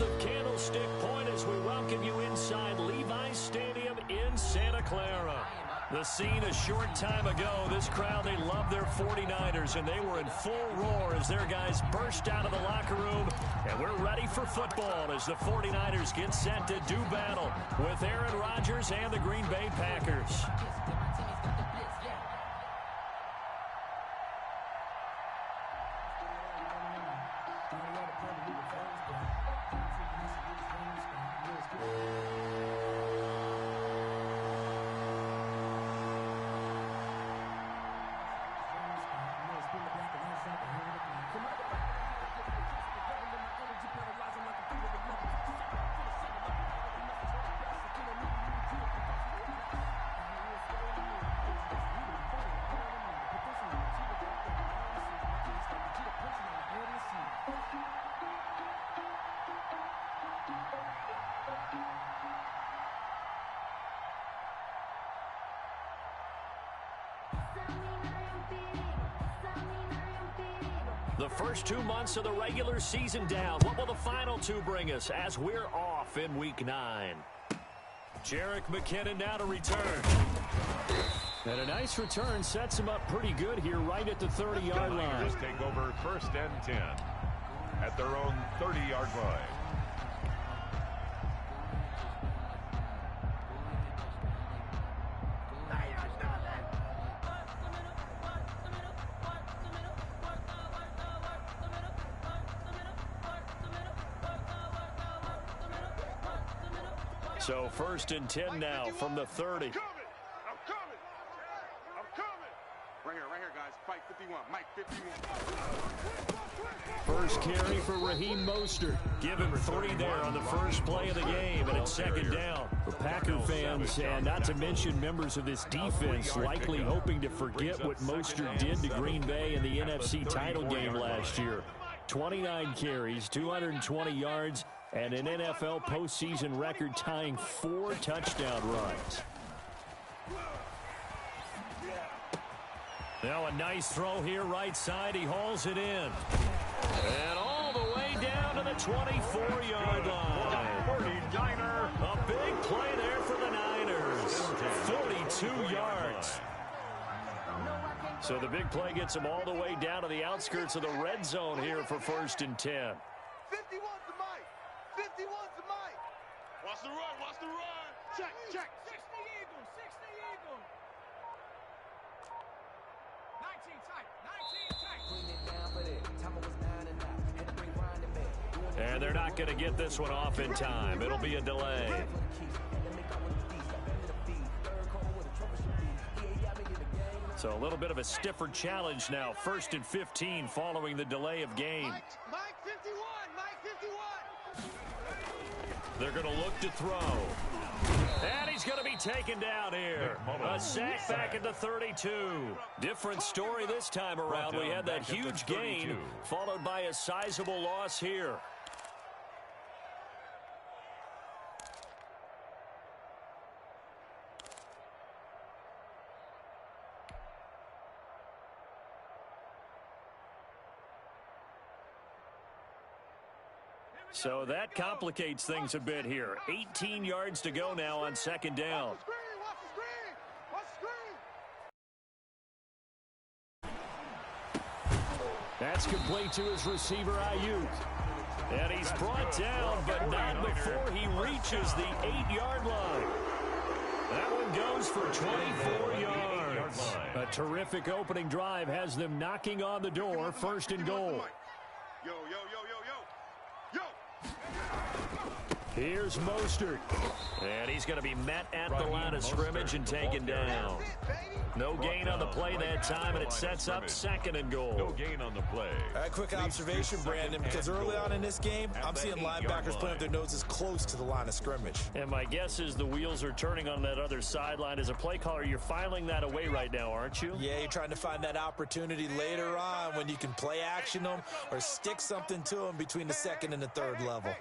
north of Candlestick Point as we welcome you inside Levi's Stadium in Santa Clara. The scene a short time ago, this crowd, they love their 49ers, and they were in full roar as their guys burst out of the locker room. And we're ready for football as the 49ers get set to do battle with Aaron Rodgers and the Green Bay Packers. The first 2 months of the regular season down. What will the final two bring us as we're off in Week 9? Jerick McKinnon now to return. And a nice return sets him up pretty good here right at the 30-yard line. Just take over 1st and 10 at their own 30-yard line. So 1st and 10 now from the 30. I'm coming. Right here, guys. Fight 51. Mike 51. First carry for Raheem Mostert. Give him 3 there on the first play of the game, and it's 2nd down. The Packer fans, and not to mention members of this defense, likely hoping to forget what Mostert did to Green Bay in the NFC title game last year. 29 carries, 220 yards, and an NFL postseason record tying 4 touchdown runs. Now a nice throw here right side. He hauls it in. And all the way down to the 24-yard line. A big play there for the Niners. 42 yards. So the big play gets him all the way down to the outskirts of the red zone here for 1st and 10. 51 to Mike. 51 to Mike. Watch the run. Check. 60 Eagles. 19 tight. And they're not going to get this one off in time. It'll be a delay. So a little bit of a stiffer challenge now. 1st and 15 following the delay of game. Mike 51. They're going to look to throw. And he's going to be taken down here. A sack back at the 32. Different story this time around. We had that huge gain followed by a sizable loss here. So that complicates things a bit here. 18 yards to go now on 2nd down. Watch the screen. That's complete to his receiver, Ayuk. And he's brought down, but not before he reaches the 8-yard line. That one goes for 24 yards. A terrific opening drive has them knocking on the door. 1st and goal. Yo. Here's Mostert. And he's going to be met at the line of scrimmage and taken down. No gain on the play that time, and it sets up 2nd and goal. No gain on the play. Quick observation, Brandon, because early on in this game, I'm seeing linebackers playing with their noses close to the line of scrimmage. And my guess is the wheels are turning on that other sideline. As a play caller, you're filing that away right now, aren't you? Yeah, you're trying to find that opportunity later on when you can play action them or stick something to them between the 2nd and the 3rd level.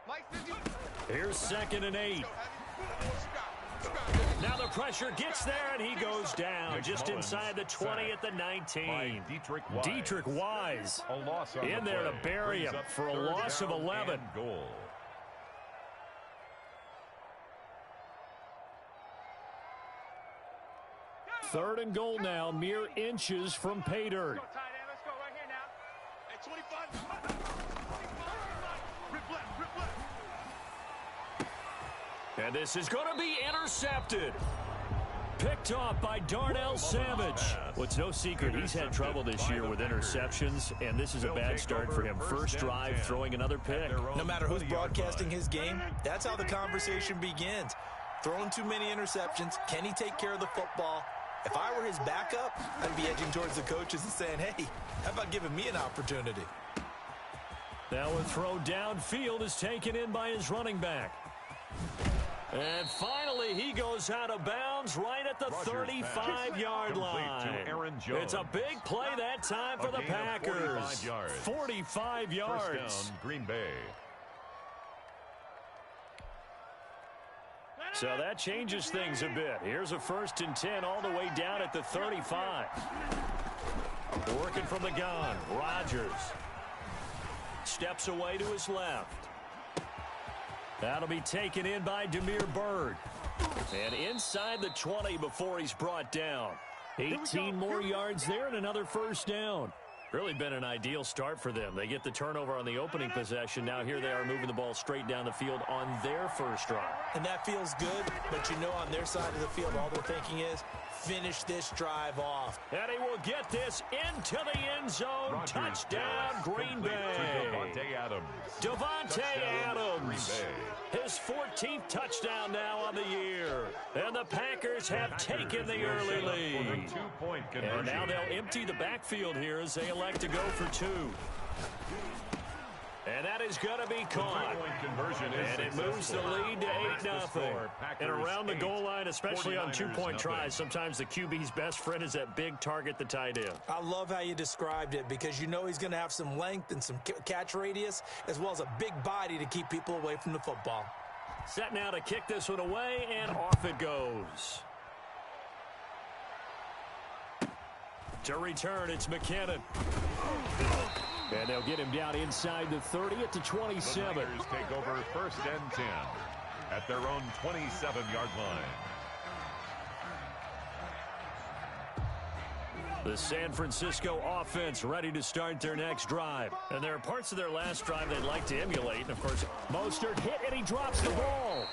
Mike 51. Here's 2nd and 8. Now the pressure gets there, and he goes down just inside the 20 at the 19. Dietrich Wise in there to bury him for a loss of 11. Goal. Third and goal now, mere inches from pay dirt. Let's go right here now. At 25. Rip left, rip left. And this is going to be intercepted. Picked off by Darnell Savage. Well, it's no secret he's had trouble this year with interceptions, and this is a bad start for him. First drive, throwing another pick. No matter who's broadcasting his game, that's how the conversation begins. Throwing too many interceptions. Can he take care of the football? If I were his backup, I'd be edging towards the coaches and saying, hey, how about giving me an opportunity? Now a throw downfield is taken in by his running back. And finally, he goes out of bounds right at the 35-yard line. It's a big play that time for the Packers. 45 yards. First down, Green Bay. So that changes things a bit. Here's a 1st and 10 all the way down at the 35. Working from the gun, Rodgers steps away to his left. That'll be taken in by Damiere Byrd. And inside the 20 before he's brought down. 18 more yards there and another first down. Really been an ideal start for them. They get the turnover on the opening possession. Now here they are moving the ball straight down the field on their first drive. And that feels good, but you know on their side of the field all they're thinking is finish this drive off. And he will get this into the end zone. Rodgers touchdown, Green Bay. Davante Adams. His 14th touchdown now on the year. And the Packers have taken the early lead. And now they'll empty the backfield here as they elect to go for 2. And that is going to be caught. And it moves the lead to 8-0. And around the goal line, especially on 2-point tries, sometimes the QB's best friend is that big target, the tight end. I love how you described it because you know he's going to have some length and some catch radius as well as a big body to keep people away from the football. Set now to kick this one away, and off it goes. To return, it's McKinnon. And they'll get him down inside the 30 at the 27. The Niners take over 1st and 10 at their own 27-yard line. The San Francisco offense ready to start their next drive. And there are parts of their last drive they'd like to emulate. And, of course, Mostert hit, and he drops the ball.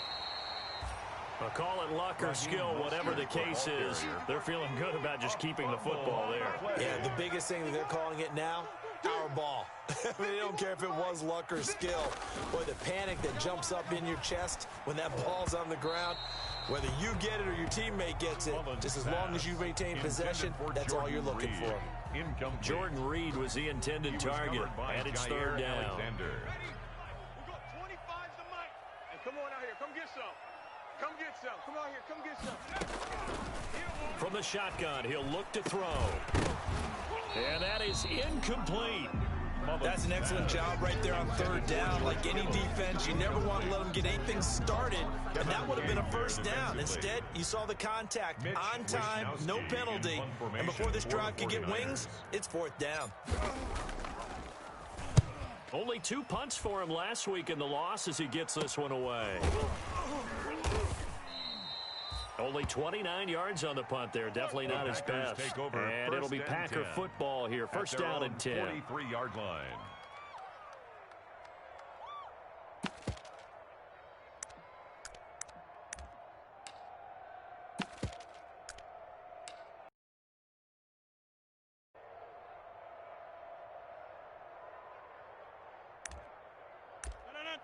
I'll call it luck or skill, whatever the case is. They're feeling good about just keeping the football there. Yeah, the biggest thing that they're calling it now, our ball. I mean, they don't care if it was luck or skill. Boy, the panic that jumps up in your chest when that ball's on the ground, whether you get it or your teammate gets it, just as long as you maintain possession, that's all you're looking for. Jordan Reed was the intended target, and it's 3rd down. We got 25's the mic. And come on out here, come get some. Come get some. Come out here, come get some. From the shotgun, he'll look to throw. And that is incomplete. That's an excellent job right there on 3rd down. Like any defense, you never want to let them get anything started, and that would have been a first down. Instead, you saw the contact on time, no penalty, and before this drive could get wings, it's 4th down. Only 2 punts for him last week in the loss as he gets this one away. Only 29 yards on the punt there. Definitely not his best. And it'll be Packer football here. First down and 10. 43-yard line.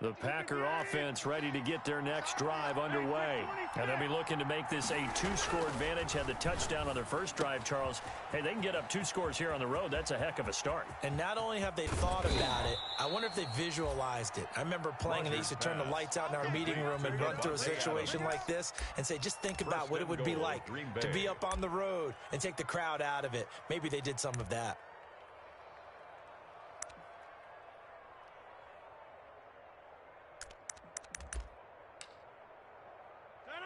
The Packer offense ready to get their next drive underway. And they'll be looking to make this a 2-score advantage. Had the touchdown on their first drive, Charles. Hey, they can get up 2 scores here on the road. That's a heck of a start. And not only have they thought about it, I wonder if they visualized it. I remember playing and they used to turn the lights out in our meeting room and run through a situation like this and say, just think about what it would be like to be up on the road and take the crowd out of it. Maybe they did some of that.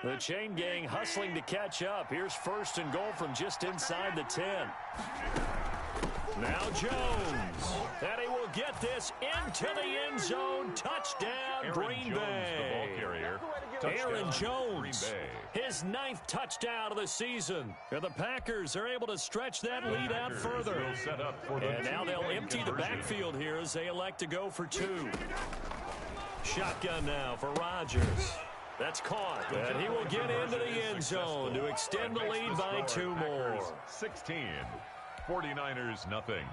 The chain gang hustling to catch up. Here's first and goal from just inside the 10. Now Jones. And he will get this into the end zone. Touchdown, Green Bay. Aaron Jones, his 9th touchdown of the season. And the Packers are able to stretch that lead out further. And now they'll empty the backfield here as they elect to go for 2. Shotgun now for Rodgers. That's caught. And he will get into the end zone to extend the lead by 2 more. 16. 49ers nothing.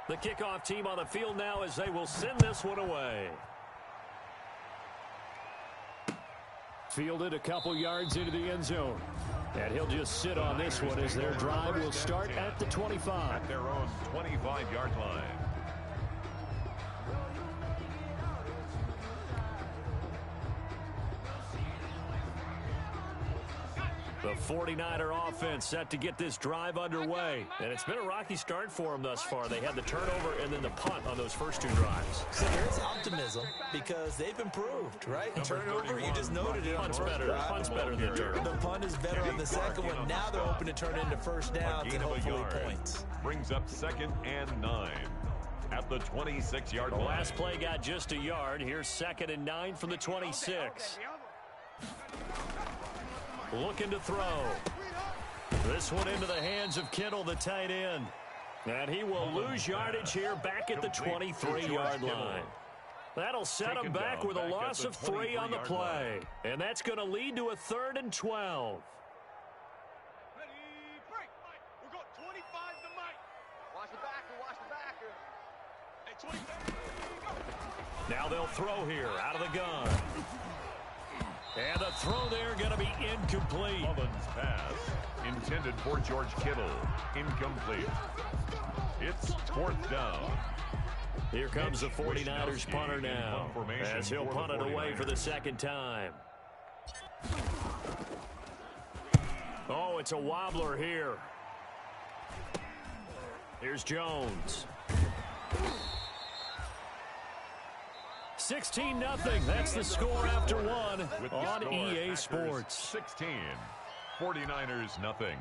The kickoff team on the field now as they will send this one away. Fielded a couple yards into the end zone. And he'll just sit on this one as their drive will start at the 25. At their own 25-yard line. The 49er offense set to get this drive underway. And it's been a rocky start for them thus far. They had the turnover and then the punt on those first 2 drives. So there's optimism because they've improved, right? Turnover, you just noted it on the first drive. Punt's better than turnover. The punt is better on the second one. Now they're hoping to turn into first downs and hopefully points. Brings up 2nd and 9 at the 26-yard line. The last play got just a yard. Here's 2nd and 9 from the 26. Looking to throw. This one into the hands of Kittle, the tight end. And he will lose yardage here back at the 23-yard line. That'll set him back with a loss of 3 on the play. And that's going to lead to a 3rd and 12. Ready, break. We've got 25 to make. Watch the backer, watch the backer. Hey, 25. Now they'll throw here out of the gun. And the throw there going to be incomplete. Mullins pass intended for George Kittle. Incomplete. It's 4th down. Here comes the 49ers punter now as he'll punt it away for the 2nd time. Oh, it's a wobbler here. Here's Jones. 16-0. That's the score after 1 on EA Sports. 16. 49ers nothing.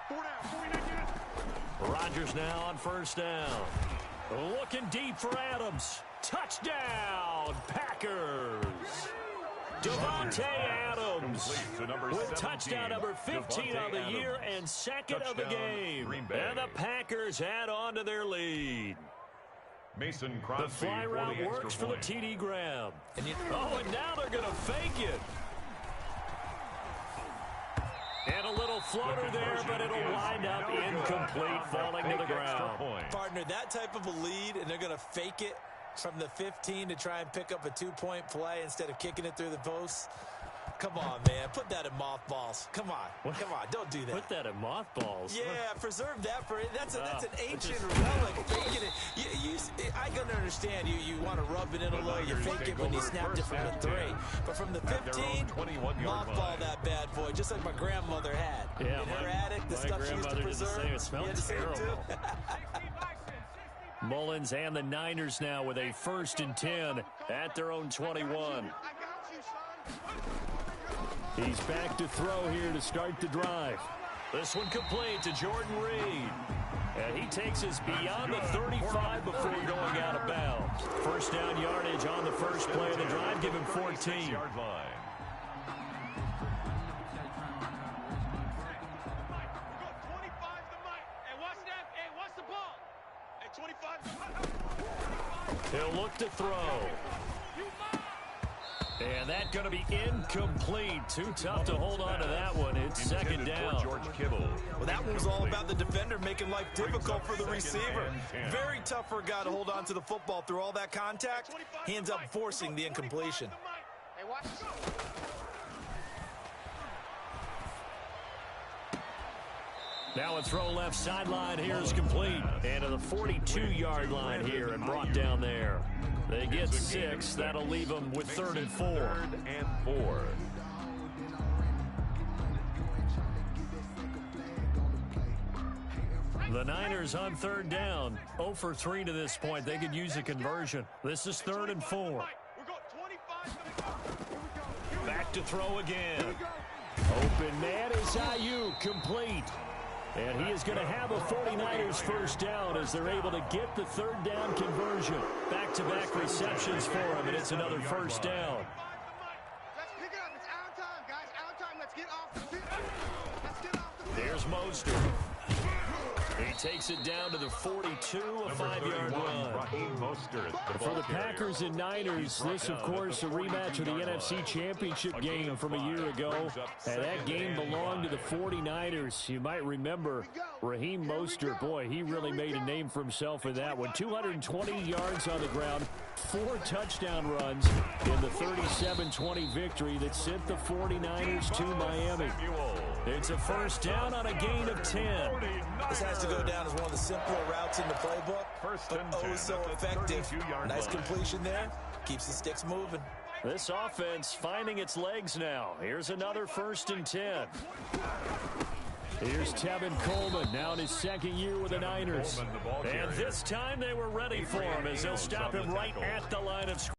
4 down. Rodgers now on first down. Looking deep for Adams. Touchdown, Packers. Devontae Adams with touchdown number 15 of the year and 2nd of the game. And the Packers add on to their lead. Mason Crosby. The fly route works for the TD grab. And now they're going to fake it. And a little floater there, but it'll wind up incomplete, falling to the ground. Partner, that type of a lead, and they're going to fake it from the 15 to try and pick up a 2-point play instead of kicking it through the posts. Come on, man. Put that in mothballs. Come on. Come on. Don't do that. Put that in mothballs? Yeah, preserve that for it. That's an ancient relic. Faking it. I can understand you want to rub it in a little. You fake it when you snapped it from the 3. But from the 15, mothball that bad boy, just like my grandmother had. Yeah, in her attic, the stuff she used to preserve. It smells terrible. Mullins and the Niners now with a 1st and 10 at their own 21. He's back to throw here to start the drive. This one complete to Jordan Reed. And he takes us beyond the 35 before going out of bounds. First down yardage on the first play of the drive. Give him 14. He'll look to throw. And that's going to be incomplete. Too tough to hold on to that one. It's 2nd down. George Kittle. Well, that one was all about the defender making life difficult for the receiver. Very tough for a guy to hold on to the football through all that contact. He ends up forcing the incompletion. Now a throw left sideline here is complete. And to the 42-yard line here and brought down there. They get 6. That'll leave them with 3rd and 4. 3rd and 4. The Niners on third down. 0 for 3 to this point. They could use a conversion. This is 3rd and 4. Back to throw again. Open man is Ayuk, complete. And he is going to have a 49ers first down as they're able to get the 3rd down conversion. Back-to-back receptions for him, and it's another first down. Let's pick it up. It's our time, guys. Our time. Let's get off the field. Let's get off the field. Here's Mostert. He takes it down to the 42, a 5-yard run. For the Packers and Niners, this, of course, a rematch of the NFC Championship game from a year ago. And that game belonged to the 49ers. You might remember Raheem Mostert. Boy, he really made a name for himself in that one. 220 yards on the ground, 4 touchdown runs in the 37-20 victory that sent the 49ers to Miami. It's a first down on a gain of 10. This has to go down as one of the simpler routes in the playbook, but oh so effective. Nice completion there. Keeps the sticks moving. This offense finding its legs now. Here's another 1st and 10. Here's Tevin Coleman, now in his 2nd year with the Niners. And this time they were ready for him as they'll stop him right at the line of scrimmage.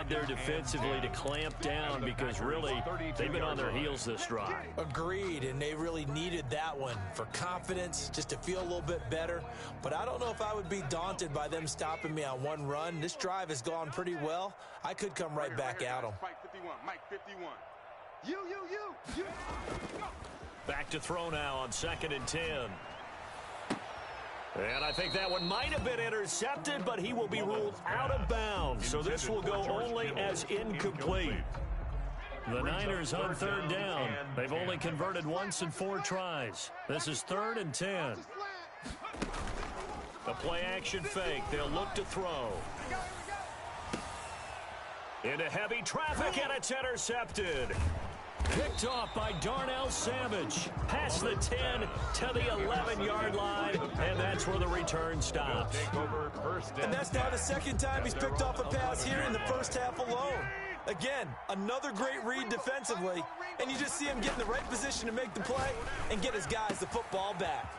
There defensively to clamp down because really they've been on their heels this drive. Agreed, and they really needed that one for confidence, just to feel a little bit better. But I don't know if I would be daunted by them stopping me on one run. This drive has gone pretty well. I could come right back at them. Mike 51. Mike 51. You. Back to throw now on 2nd and 10. And I think that one might have been intercepted, but he will be ruled out of bounds. So this will go only as incomplete. The Niners on 3rd down. They've only converted once in 4 tries. This is 3rd and 10. The play action fake. They'll look to throw. Into heavy traffic, and it's intercepted. Picked off by Darnell Savage. Past the 10 to the 11-yard line, and that's where the return stops. And that's now the 2nd time he's picked off a pass here in the first half alone. Again, another great read defensively, and you just see him get in the right position to make the play and get his guys the football back.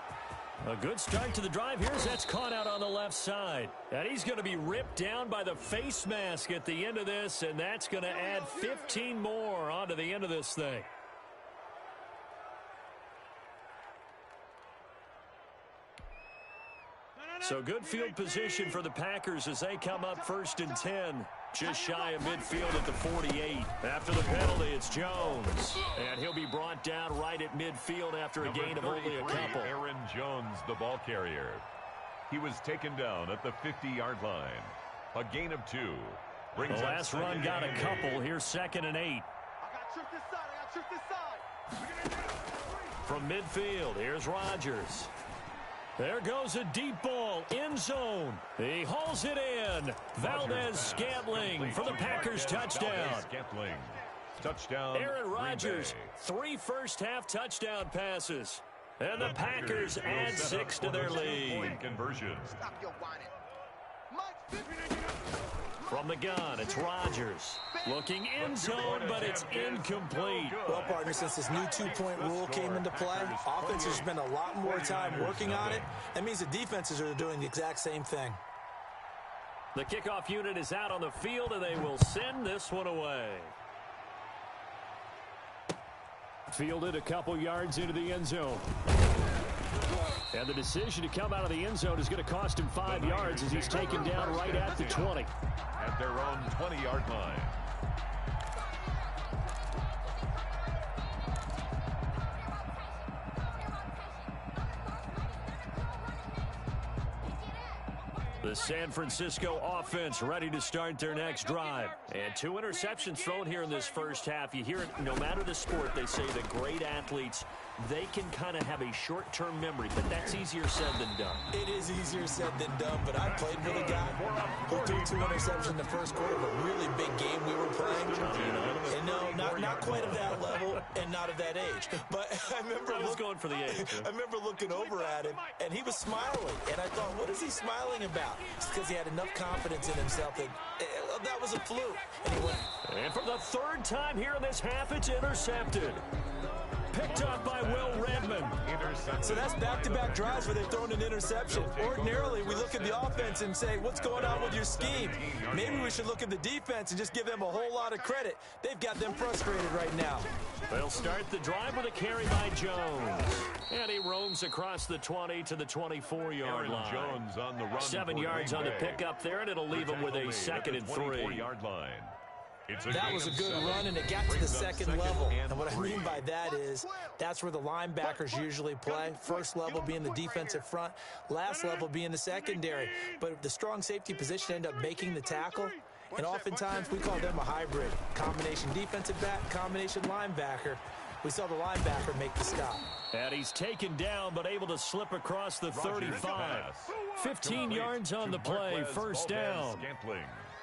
A good start to the drive. Here's that's caught out on the left side. And he's going to be ripped down by the face mask at the end of this, and that's going to add 15 more onto the end of this thing. So good field position for the Packers as they come up 1st and 10. Just shy of midfield at the 48. After the penalty, it's Jones. And he'll be brought down right at midfield after a gain of only a couple. Aaron Jones, the ball carrier. He was taken down at the 50-yard line. A gain of 2. The last run got a couple. Here's 2nd and 8. I got trick this side. From midfield, here's Rodgers. There goes a deep ball, end zone. He hauls it in. Valdez-Scantling for the Packers touchdown. Touchdown. Aaron Rodgers, 3 first-half touchdown passes. And the Packers add 6 to their lead. Conversion. Stop your whining. Mike 50. From the gun, it's Rodgers. Looking end zone, but it's incomplete. Well, partner, since this new 2-point rule came into play, offenses spend a lot more time working on it. That means the defenses are doing the exact same thing. The kickoff unit is out on the field, and they will send this one away. Fielded a couple yards into the end zone. And the decision to come out of the end zone is going to cost him 5 yards as he's taken down right at the 20. At their own 20-yard line. The San Francisco offense ready to start their next drive. And 2 interceptions thrown here in this first half. You hear it, no matter the sport, they say that great athletes, they can kind of have a short-term memory, but that's easier said than done. It is easier said than done, but I played with a guy who threw 2 interceptions in the first quarter of a really big game we were playing. And no, not quite of that level and not of that age. But I remember going for the age. I remember looking over at him, and he was smiling. And I thought, what is he smiling about? It's because he had enough confidence in himself that that was a fluke. And he went. And for the 3rd time here in this half, it's intercepted. picked up by Will Redmond. So that's back-to-back drives where they've thrown an interception. Ordinarily, we look at the offense and say, what's going on with your scheme? Maybe we should look at the defense and just give them a whole lot of credit. They've got them frustrated right now. They'll start the drive with a carry by Jones. And he roams across the 20 to the 24-yard line. Jones on the run 7 yards on the pickup there, and it'll leave him with a 2nd and 3. That was a good run, and it got to the second level. And what I mean by that is that's where the linebackers usually play. First level being the defensive front, last level being the secondary. But the strong safety position ended up making the tackle. And oftentimes we call them a hybrid. Combination defensive back, combination linebacker. We saw the linebacker make the stop. And he's taken down, but able to slip across the 35. 15 yards on the play, first down.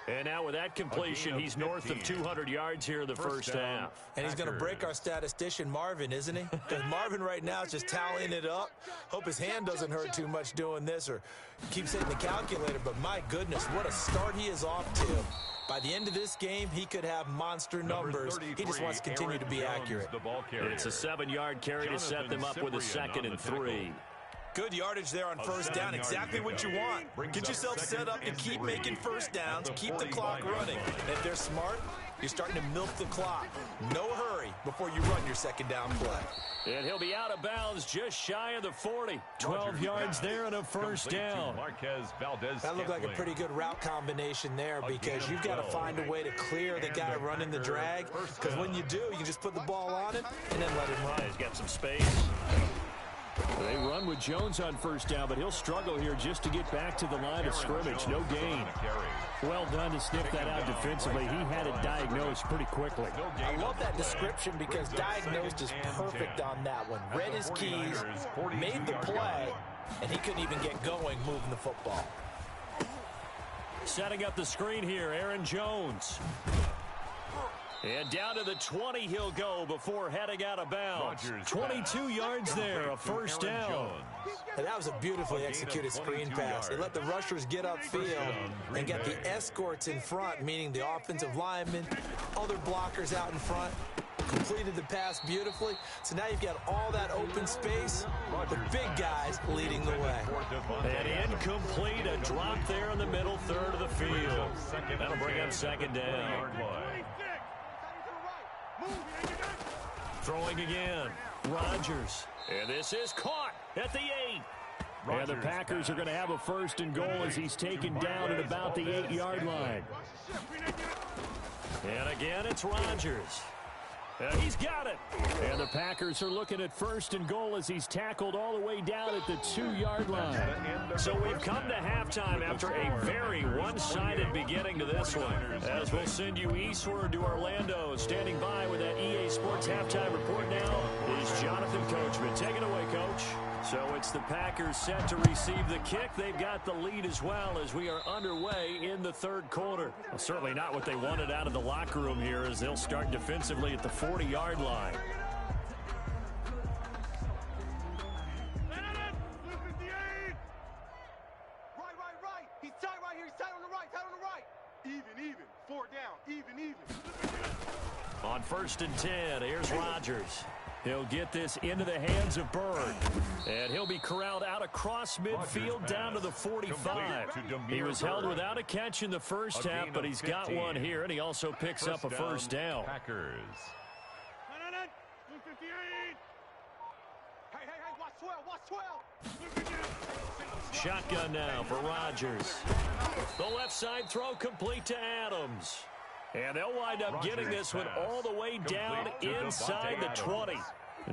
And now with that completion, he's north of 200 yards here in the first half. And he's going to break our statistician, Marvin, isn't he? Because Marvin right now is just tallying it up. Hope his hand doesn't hurt too much doing this or keeps hitting the calculator. But my goodness, what a start he is off to. By the end of this game, he could have monster numbers. He just wants to continue to be accurate. It's a 7-yard carry to set them up with a 2nd and 3. Good yardage there on first down. Exactly what you want. Get yourself set up to keep making first downs, keep the clock running. And if they're smart, you're starting to milk the clock. No hurry before you run your second down play. And he'll be out of bounds just shy of the 40. 12 yards there and a first down. That looked like a pretty good route combination there because you've got to find a way to clear the guy running the drag. Because when you do, you can just put the ball on him and then let him run. He's got some space. They run with Jones on first down, but he'll struggle here just to get back to the line of scrimmage. No gain. Well done to sniff that out defensively. He had it diagnosed pretty quickly. I love that description because diagnosed is perfect on that one. Read his keys, made the play, and he couldn't even get going moving the football. Setting up the screen here, Aaron Jones. And down to the 20 he'll go before heading out of bounds. 22 yards there, a first down. And that was a beautifully executed screen pass. They let the rushers get upfield and get the escorts in front, meaning the offensive linemen, other blockers out in front. Completed the pass beautifully. So now you've got all that open space. The big guys leading the way. And incomplete, a drop there in the middle third of the field. That'll bring up second down. Throwing again, Rodgers. And this is caught at the 8. And the Packers are going to have a first and goal as he's taken down at about the 8-yard line. And again, it's Rodgers. He's got it. And the Packers are looking at first and goal as he's tackled all the way down at the 2-yard line. So we've come to halftime after a very one-sided beginning to this one. As we'll send you eastward to Orlando. Standing by with that EA Sports halftime report now is Jonathan Coachman. Take it away, Coach. So it's the Packers set to receive the kick. They've got the lead as well as we are underway in the third quarter. Well, certainly not what they wanted out of the locker room here as they'll start defensively at the 40-yard line. Right. He's tight right here. He's tight on the right. Even. 4 down. Even. On first and 10, here's Rodgers. He'll get this into the hands of Bird. And he'll be corralled out across midfield down to the 45. He was held without a catch in the first half, but he's got one here, and he also picks up a first down. Packers. Hey, watch 12. Shotgun now for Rodgers. The left side throw complete to Adams. And they'll wind up getting this one all the way down inside the 20.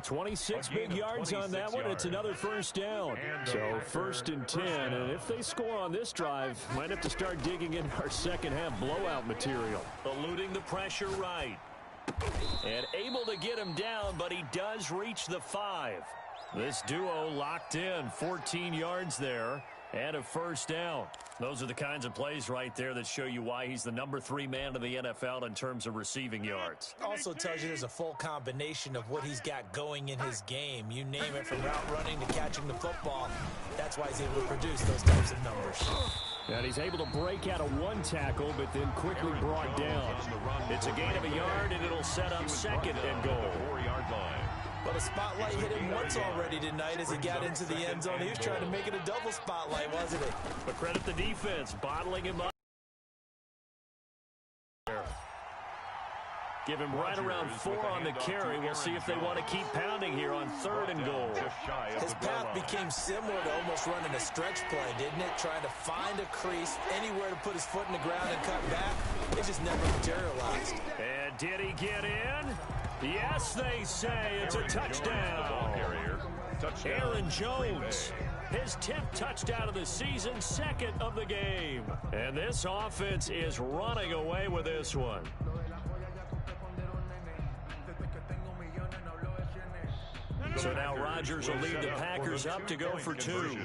26 big yards on that one. It's another first down. So first and 10. And if they score on this drive, might have to start digging in our second half blowout material. Eluding the pressure right. And able to get him down, but he does reach the 5. This duo locked in. 14 yards there. And a first down. Those are the kinds of plays right there that show you why he's the number 3 man in the NFL in terms of receiving yards. Also tells you there's a full combination of what he's got going in his game. You name it, from route running to catching the football. That's why he's able to produce those types of numbers. And he's able to break out of one tackle, but then quickly brought down. It's a gain of a yard, and it'll set up second and goal. 4-yard line. Well, the spotlight hit him once already tonight as he got into the end zone. He was trying to make it a double spotlight, wasn't he? But credit the defense, bottling him up. Give him right around 4 on the carry. We'll see if they want to keep pounding here on 3rd and goal. His path became similar to almost running a stretch play, didn't it? Trying to find a crease, anywhere to put his foot in the ground and cut back. It just never materialized. And did he get in? Yes, they say it's a touchdown. Aaron Jones, his 10th touchdown of the season, 2nd of the game. And this offense is running away with this one. So now Rodgers will lead the Packers up to go for 2.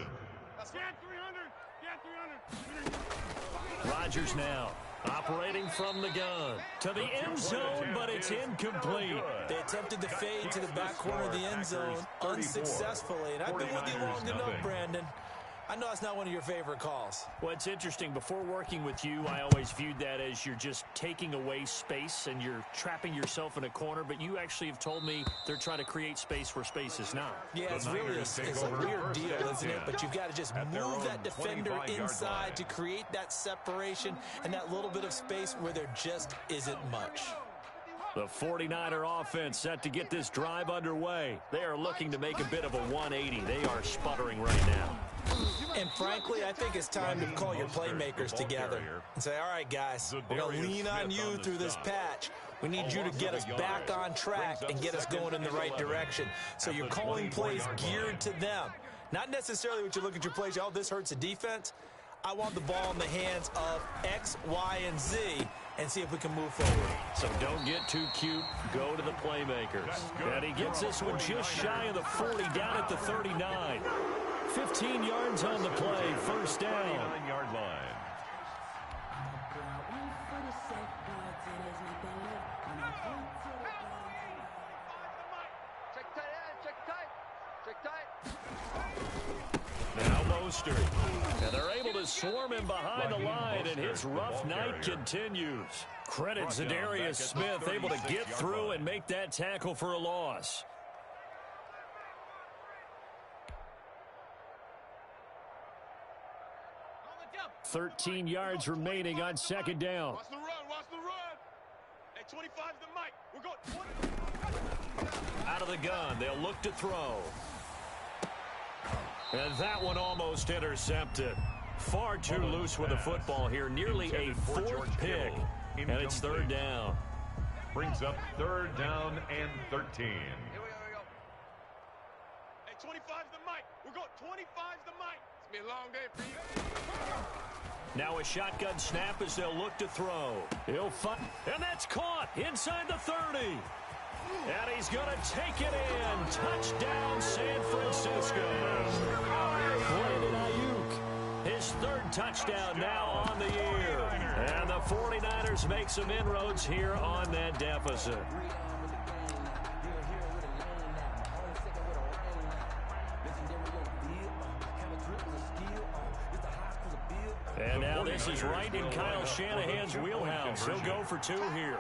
Rodgers now operating from the gun to the end zone, but it's incomplete. They attempted to fade to the back corner of the end zone unsuccessfully. And I've been with you long enough, Brandon. I know that's not one of your favorite calls. Well, it's interesting. Before working with you, I always viewed that as you're just taking away space and you're trapping yourself in a corner. But you actually have told me they're trying to create space where space is not. Yeah, it's really it's a weird deal, isn't it? But you've got to just move that defender inside to create that separation and that little bit of space where there just isn't much. The 49er offense set to get this drive underway. They are looking to make a bit of a 180. They are sputtering right now. And frankly, I think it's time to call your playmakers together and say, all right, guys, we're going to lean on you through this patch. We need you to get us back on track and get us going in the right direction. So you're calling plays geared to them. Not necessarily what you look at your plays, oh, this hurts the defense. I want the ball in the hands of X, Y, and Z and see if we can move forward. So don't get too cute. Go to the playmakers. And he gets this one just shy of the 40, down at the 39. 15 yards on the play, first down. 39-yard line. Check tight end, check tight. Check tight. Now Mostert. And they're able to swarm him behind the line, and his rough night continues. Credit Zadarius Smith, able to get through and make that tackle for a loss. 13 yards remaining on 2nd down. Watch the run, watch the run. Hey, 25's the mic. We're going 20. Out of the gun, they'll look to throw. And that one almost intercepted. Far too loose with the football here. Nearly a 4th pick. And it's 3rd down. Brings up 3rd down and 13. Here we go. Hey, 25's the mic. We're going 25's the mic. It's gonna be a long day for you. Now a shotgun snap as they'll look to throw. He'll fight. And that's caught inside the 30. And he's going to take it in. Touchdown, San Francisco. Brandon Ayuk, his 3rd touchdown now on the year. And the 49ers make some inroads here on that deficit. And now this is right in Kyle Shanahan's wheelhouse. He'll go for 2 here.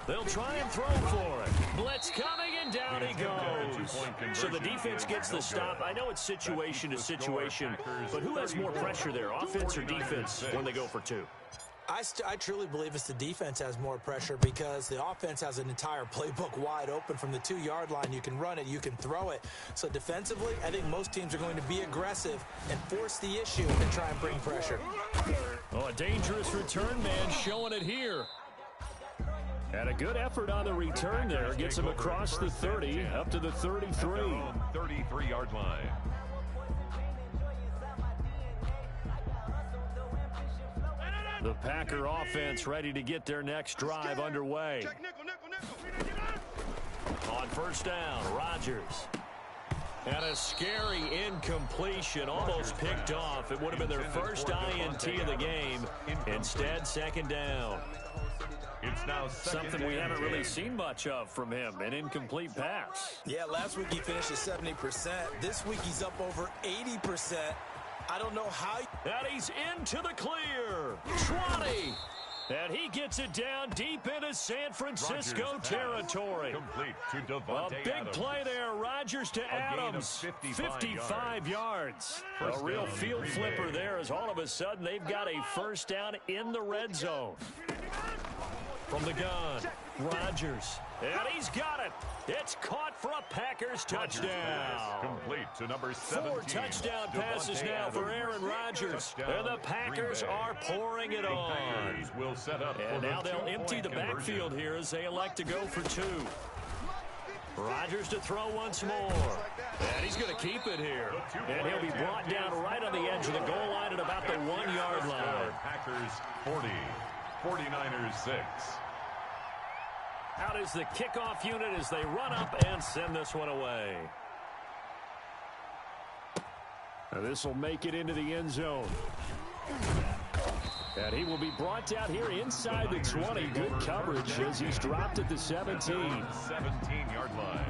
They'll try and throw for it. Blitz coming, and down he goes. So the defense gets the stop. I know it's situation to situation, but who has more pressure there, offense or defense, when they go for 2? I truly believe it's the defense has more pressure because the offense has an entire playbook wide open from the 2-yard line. You can run it, you can throw it. So defensively, I think most teams are going to be aggressive and force the issue and try and bring pressure. Oh, a dangerous return man showing it here. And a good effort on the return there. Gets him across the 30 up to the 33. 33-yard line. The Packer offense ready to get their next drive underway. Check nickel. On 1st down, Rodgers. And a scary incompletion, almost picked off. It would have been their first INT of the game. Instead, 2nd down. It's now something we haven't really seen much of from him, an incomplete pass. Yeah, last week he finished at 70%. This week he's up over 80%. I don't know how. And he's into the clear. 20. And he gets it down deep into San Francisco territory. Complete to A Devontae big Adams. play there. Rodgers to Adams. 55 yards. A real field flipper there as all of a sudden they've got a first down in the red zone. From the gun, Rodgers. And he's got it. It's caught for a Packers touchdown. Complete to number 17. 4 touchdown passes Devontae now for Adams. Aaron Rodgers. Touchdown, And the Packers Green Bay. are pouring it The on. Packers will set up And for now the they'll 2-point empty the conversion. backfield here as they elect to go for 2. Rodgers to throw once more. And he's going to keep it here. And he'll be brought down right on the edge of the goal line at about the 1-yard line. Packers 40, 49ers 6. Out is the kickoff unit as they run up and send this one away. Now this will make it into the end zone. And he will be brought down here inside the 20. Good coverage as he's dropped at the 17. 17-yard line.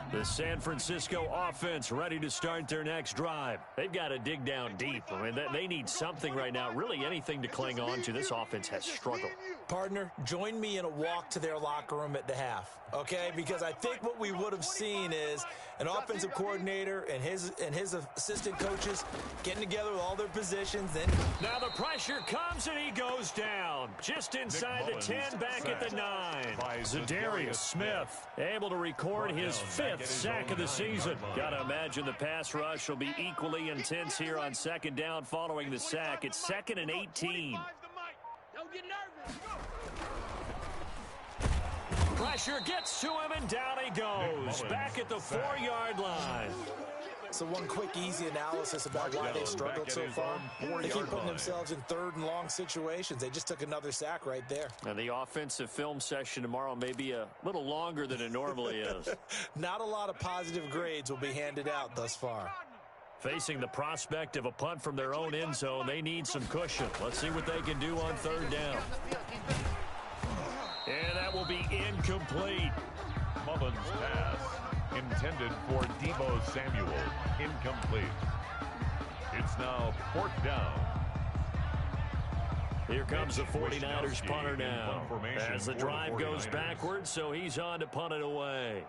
The San Francisco offense ready to start their next drive. They've got to dig down deep. I mean, they need something right now, really anything to cling on to. This offense has struggled. Partner, join me in a walk to their locker room at the half, okay? Because I think what we would have seen is an offensive coordinator and his assistant coaches getting together with all their positions. And now the pressure comes and he goes down. Just inside the 10, back at the 9. Zadarius Smith able to record his 5th sack of the season. Got to imagine the pass rush will be equally intense here on 2nd down following the sack. It's 2nd and 18. Don't get nervous. Pressure gets to him and down he goes. Back at the 4-yard line. so one quick, easy analysis about why they struggled so far. They keep putting themselves in 3rd and long situations. They just took another sack right there. And the offensive film session tomorrow may be a little longer than it normally is. Not a lot of positive grades will be handed out thus far. Facing the prospect of a punt from their own end zone, they need some cushion. Let's see what they can do on 3rd down. And that will be incomplete. Mullins pass intended for Deebo Samuel. Incomplete. It's now 4th down. Here comes the 49ers punter now. As the drive goes backwards, so he's on to punt it away.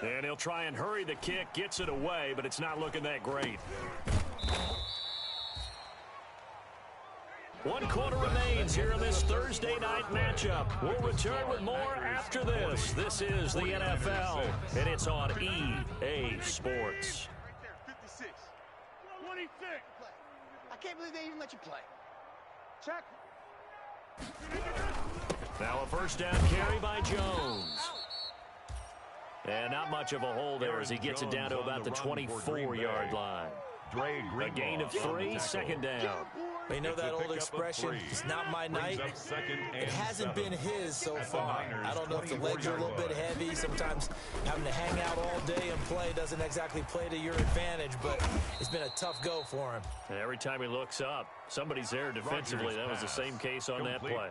And he'll try and hurry the kick, gets it away, but it's not looking that great. 1 quarter remains here in this Thursday night matchup. We'll return with more after this. This is the NFL, and it's on EA Sports. 56. 26. I can't believe they even let you play. Check. Now a first down carry by Jones. And not much of a hole there as he gets it down to about the 24-yard line. A gain of 3, 2nd down. You know that old expression, it's not my night. It hasn't been his so far. I don't know if the legs are a little bit heavy. Sometimes having to hang out all day and play doesn't exactly play to your advantage, but it's been a tough go for him. And every time he looks up, somebody's there defensively. That was the same case on that play.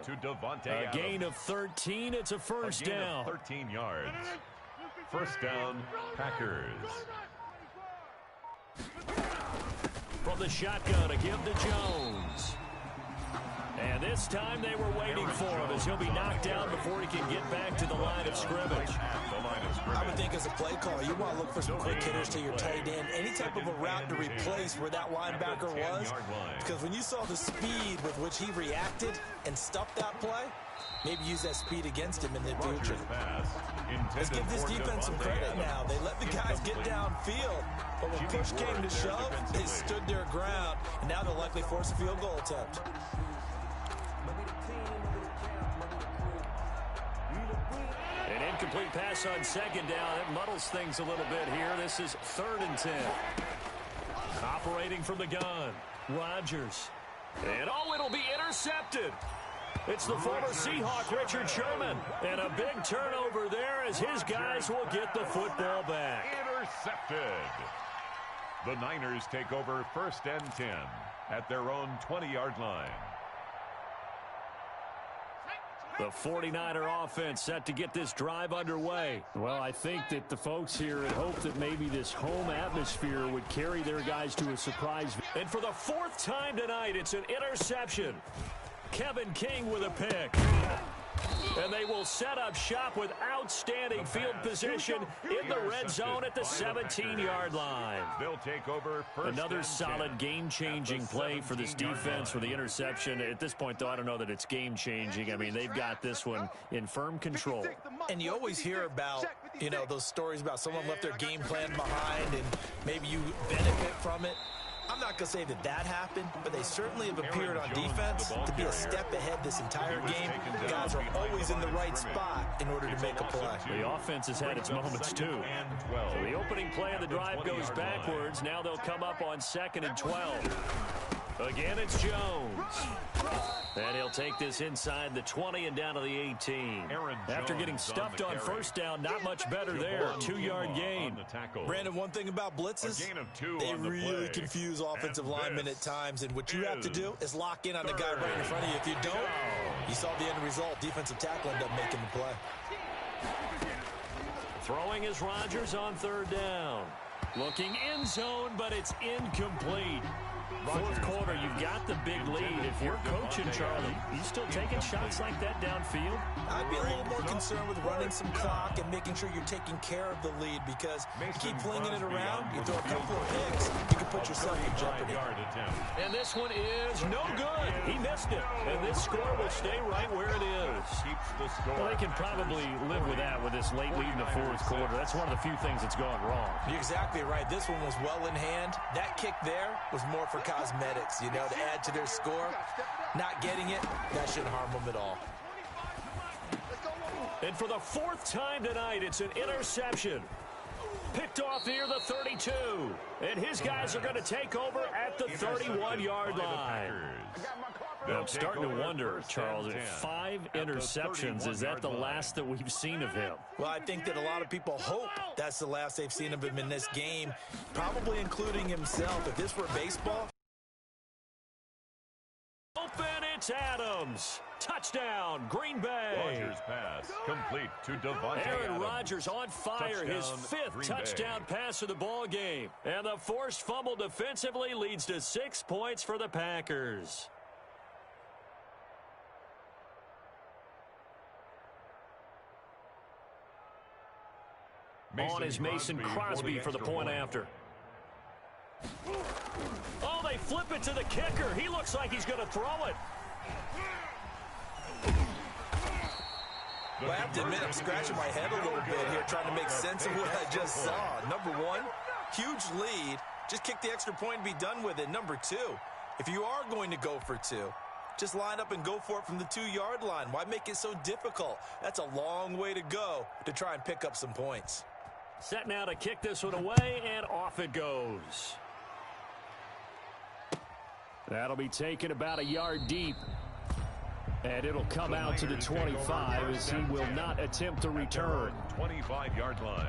A gain of 13. It's a first down. 13 yards. First down, Packers. From the shotgun, a give to Jones. And this time they were waiting for him as he'll be knocked down before he can get back to the line of scrimmage. I would think as a play caller, you want to look for some quick hitters to your tight end. Any type of a route to replace where that linebacker was. Because when you saw the speed with which he reacted and stuffed that play, maybe use that speed against him in the future. Let's give this defense some credit now. They let the guys get downfield, but when push came to shove, they stood their ground, and now they'll likely force a field goal attempt. An incomplete pass on 2nd down. It muddles things a little bit here. This is 3rd and 10. Operating from the gun, Rodgers. And it'll be intercepted. It's the former Seahawk, Richard Sherman. And a big turnover there as his guys will get the football back. Intercepted. The Niners take over 1st and 10 at their own 20-yard line. The 49er offense set to get this drive underway. Well, I think that the folks here had hoped that maybe this home atmosphere would carry their guys to a surprise. And for the 4th time tonight, it's an interception. Kevin King with a pick. And they will set up shop with outstanding field position in the red zone at the 17-yard line. They'll take over another solid game-changing play for this defense for the interception. At this point, though, I don't know that it's game-changing. I mean, they've got this one in firm control. And you always hear about, you know, those stories about someone left their game plan behind and maybe you benefit from it. I'm not going to say that that happened, but they certainly have appeared on defense to be a step ahead this entire game. Guys are always in the right spot in order to make a play. The offense has had its moments, too. So the opening play of the drive goes backwards. Now they'll come up on 2nd and 12. Again, it's Jones. And he'll take this inside the 20 and down to the 18. After getting stuffed on 1st down, not much better there. 2-yard gain. Brandon, one thing about blitzes, they really confuse offensive linemen at times. And what you have to do is lock in on the guy right in front of you. If you don't, you saw the end result. Defensive tackle ended up making the play. Throwing is Rodgers on 3rd down. Looking end zone, but it's incomplete. 4th quarter, you've got the big lead. If you're coaching, Charlie, you still taking shots like that downfield? I'd be a little more concerned with running some clock and making sure you're taking care of the lead, because you keep flinging it around, you throw a couple of picks, you can put yourself in jeopardy. And this one is no good. He missed it. And this score will stay right where it is. Well, they can probably live with that with this late lead in the 4th quarter. That's one of the few things that's gone wrong. You're exactly right. This one was well in hand. That kick there was more for cosmetics, you know, to add to their score. Not getting it, that shouldn't harm them at all. And for the 4th time tonight, it's an interception. Picked off near the 32. And his guys are going to take over at the 31-yard line. I'm starting to wonder, Charles, 5 interceptions, is that the last that we've seen of him? Well, I think that a lot of people hope that's the last they've seen of him in this game, probably including himself. If this were baseball. Open, it's Adams. Touchdown, Green Bay. Rodgers pass complete to Devontae Aaron Rodgers on fire, his 5th touchdown pass of the ball game. And the forced fumble defensively leads to 6 points for the Packers. On is Mason Crosby for the point after. Oh, they flip it to the kicker. He looks like he's going to throw it. Well, I have to admit, I'm scratching my head a little bit here trying to make sense of what I just saw. Number one, huge lead. Just kick the extra point and be done with it. Number two, if you are going to go for 2, just line up and go for it from the 2-yard line. Why make it so difficult? That's a long way to go to try and pick up some points. Set now to kick this one away, and off it goes. That'll be taken about a yard deep. And it'll come out to the 25 as he will not attempt to return. 25-yard line.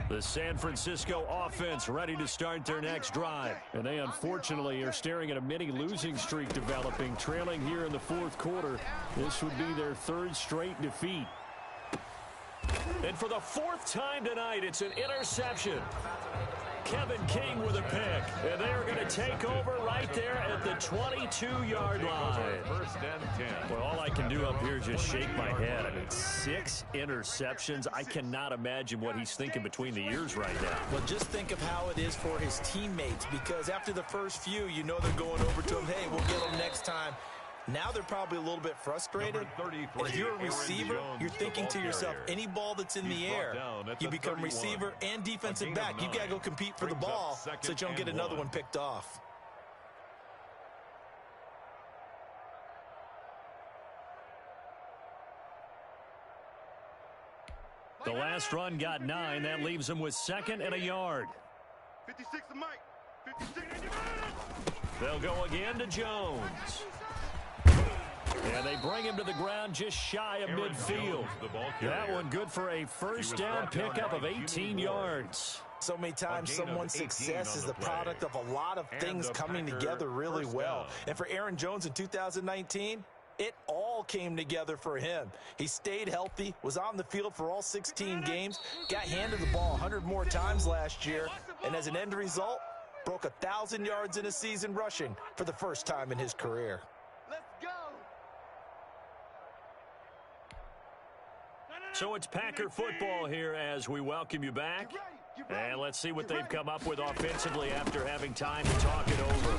The San Francisco offense ready to start their next drive. And they unfortunately are staring at a mini losing streak developing, trailing here in the 4th quarter. This would be their 3rd straight defeat. And for the 4th time tonight, it's an interception. Kevin King with a pick. And they are going to take over right there at the 22-yard line. 1st and 10. Well, all I can do up here is just shake my head. I mean, 6 interceptions. I cannot imagine what he's thinking between the ears right now. Well, just think of how it is for his teammates, because after the first few, you know they're going over to him, hey, we'll get him next time. Now they're probably a little bit frustrated. And if you're a receiver, you're thinking to yourself, any ball that's in the air, you become receiver and defensive back. You got to go compete for the ball so that you don't get another one picked off. The last run got 9. That leaves him with 2nd and a yard. 56 to Mike. 56. They'll go again to Jones. And they bring him to the ground just shy of midfield. That one good for a first down pickup of 18 yards. So many times someone's success is the product of a lot of things coming together really well. And for Aaron Jones in 2019, it all came together for him. He stayed healthy, was on the field for all 16 games, got handed the ball 100 more times last year, and as an end result, broke 1,000 yards in a season rushing for the first time in his career. Let's go. So it's Packer football here as we welcome you back. And let's see what they've come up with offensively after having time to talk it over.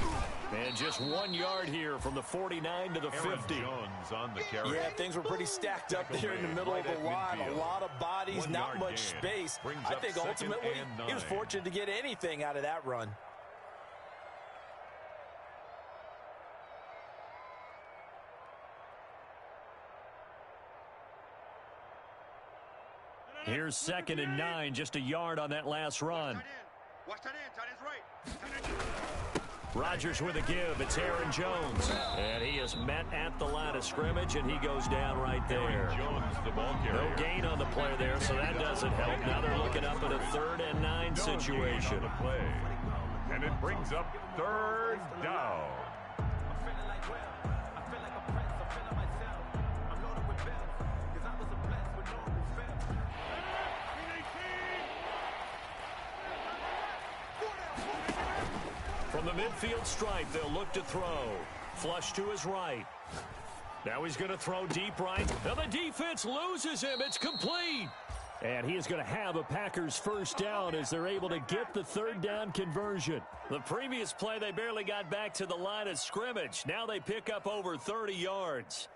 And just 1 yard here from the 49 to the 50. Jones on the carry. Yeah, things were pretty stacked up there in the middle of the line. A lot of bodies, not much space. I think ultimately he was fortunate to get anything out of that run. Here's 2nd and 9, just a yard on that last run. Watch that in, tight end's right. Rodgers with a give. It's Aaron Jones. And he is met at the line of scrimmage, and he goes down right there. Aaron Jones, the ball carrier. No gain on the play there, so that doesn't help. Now they're looking up at a 3rd and 9 situation. On the play. And it brings up 3rd down. From the midfield stripe, they'll look to throw. Flush to his right. Now he's going to throw deep right. Now the defense loses him. It's complete. And he is going to have a Packers first down as they're able to get the 3rd down conversion. The previous play, they barely got back to the line of scrimmage. Now they pick up over 30 yards.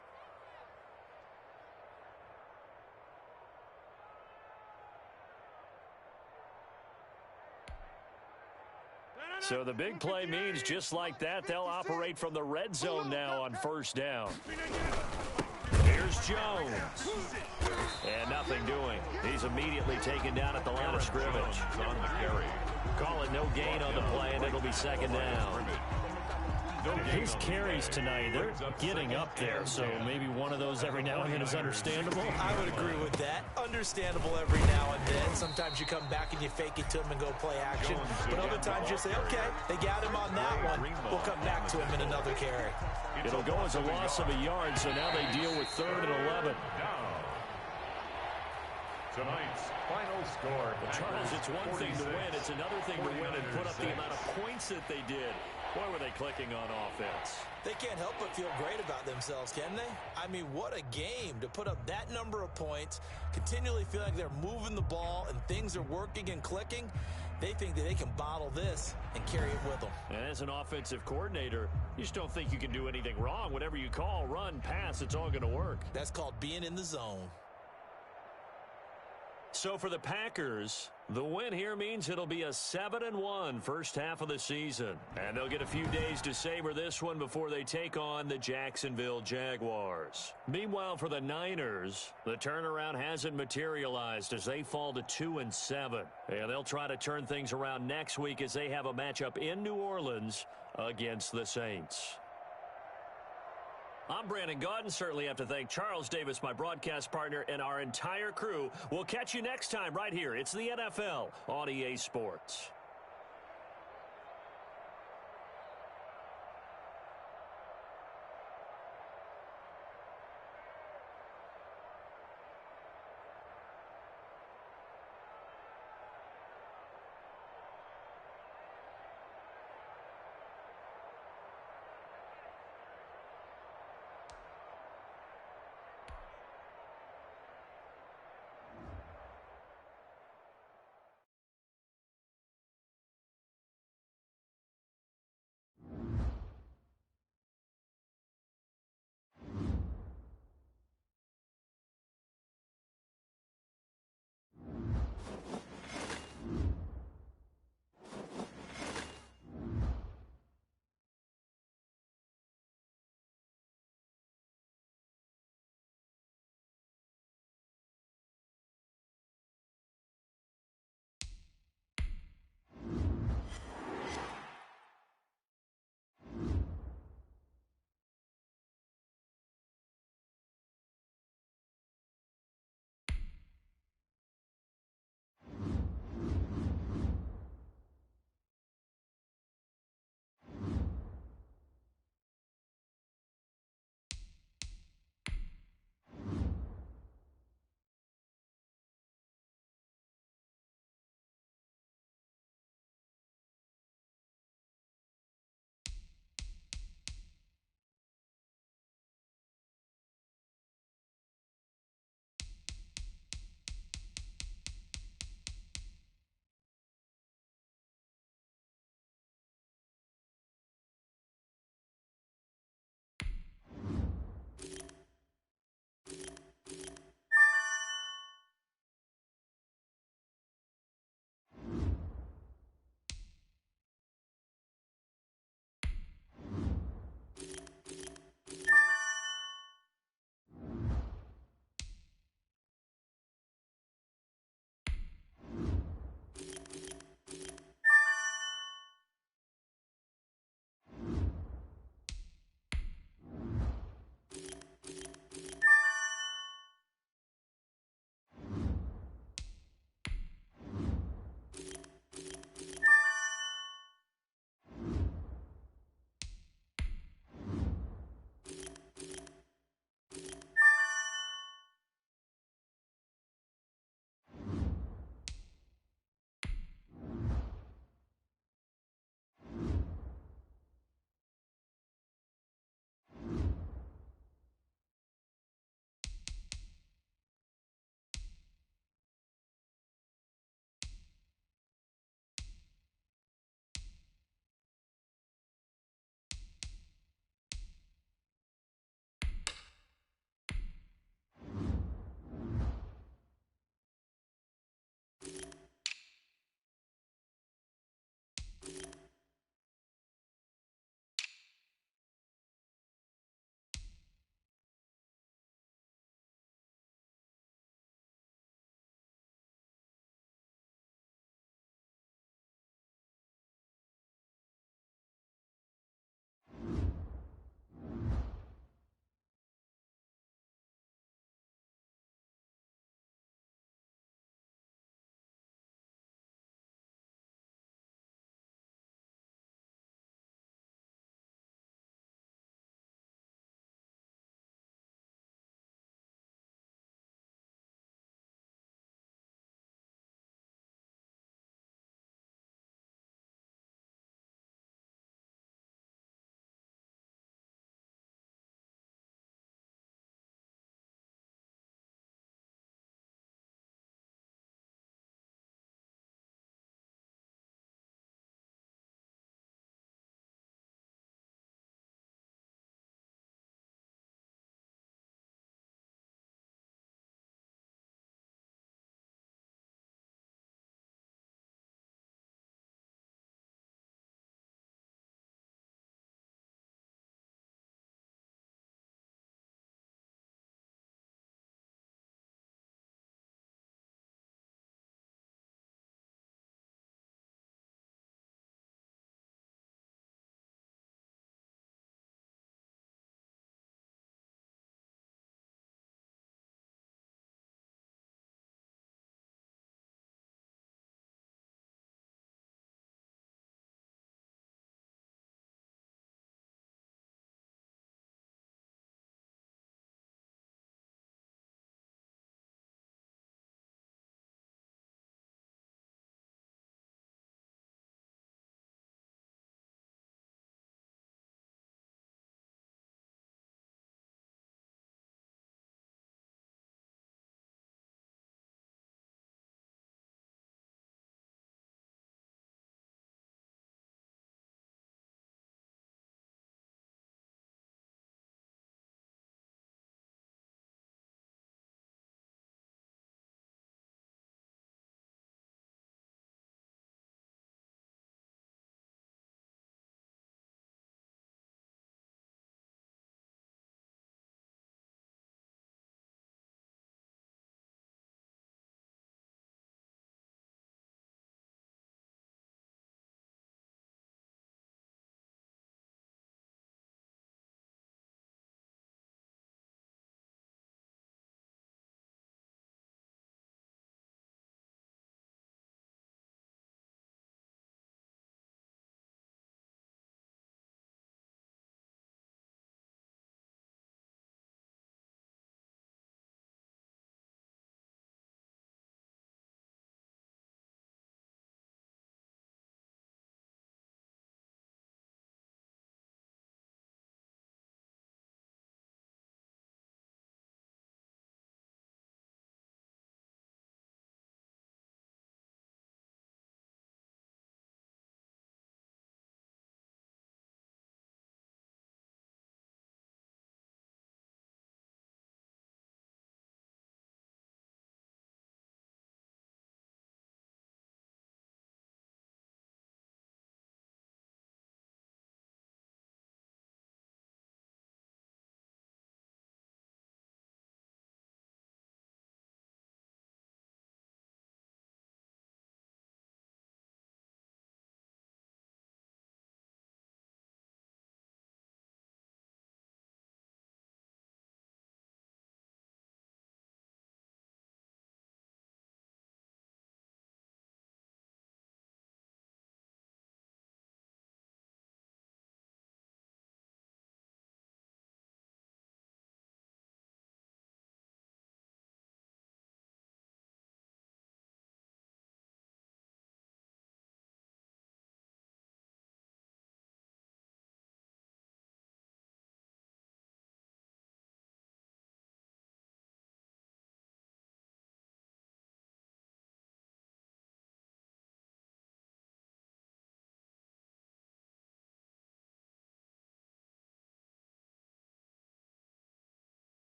So the big play means just like that, they'll operate from the red zone now on 1st down. Here's Jones. And nothing doing. He's immediately taken down at the line of scrimmage. On the carry. Call it no gain on the play, and it'll be 2nd down. His carries tonight, they're getting up there, so maybe one of those every now and then is understandable. I would agree with that. Understandable every now and then. Sometimes you come back and you fake it to him and go play action. But other times you say, okay, they got him on that one. We'll come back to him in another carry. It'll go as a loss of a yard, so now they deal with 3rd and 11. Tonight's final score. Charles, it's one thing to win. It's another thing to win and put up the amount of points that they did. Boy, were they clicking on offense. They can't help but feel great about themselves, can they? I mean, what a game to put up that number of points, continually feel like they're moving the ball and things are working and clicking. They think that they can bottle this and carry it with them. And as an offensive coordinator, you just don't think you can do anything wrong. Whatever you call, run, pass, it's all going to work. That's called being in the zone. So for the Packers, the win here means it'll be a 7-1 first half of the season. And they'll get a few days to savor this one before they take on the Jacksonville Jaguars. Meanwhile, for the Niners, the turnaround hasn't materialized as they fall to 2-7. And they'll try to turn things around next week as they have a matchup in New Orleans against the Saints. I'm Brandon Gaudin. Certainly have to thank Charles Davis, my broadcast partner, and our entire crew. We'll catch you next time right here. It's the NFL on EA Sports.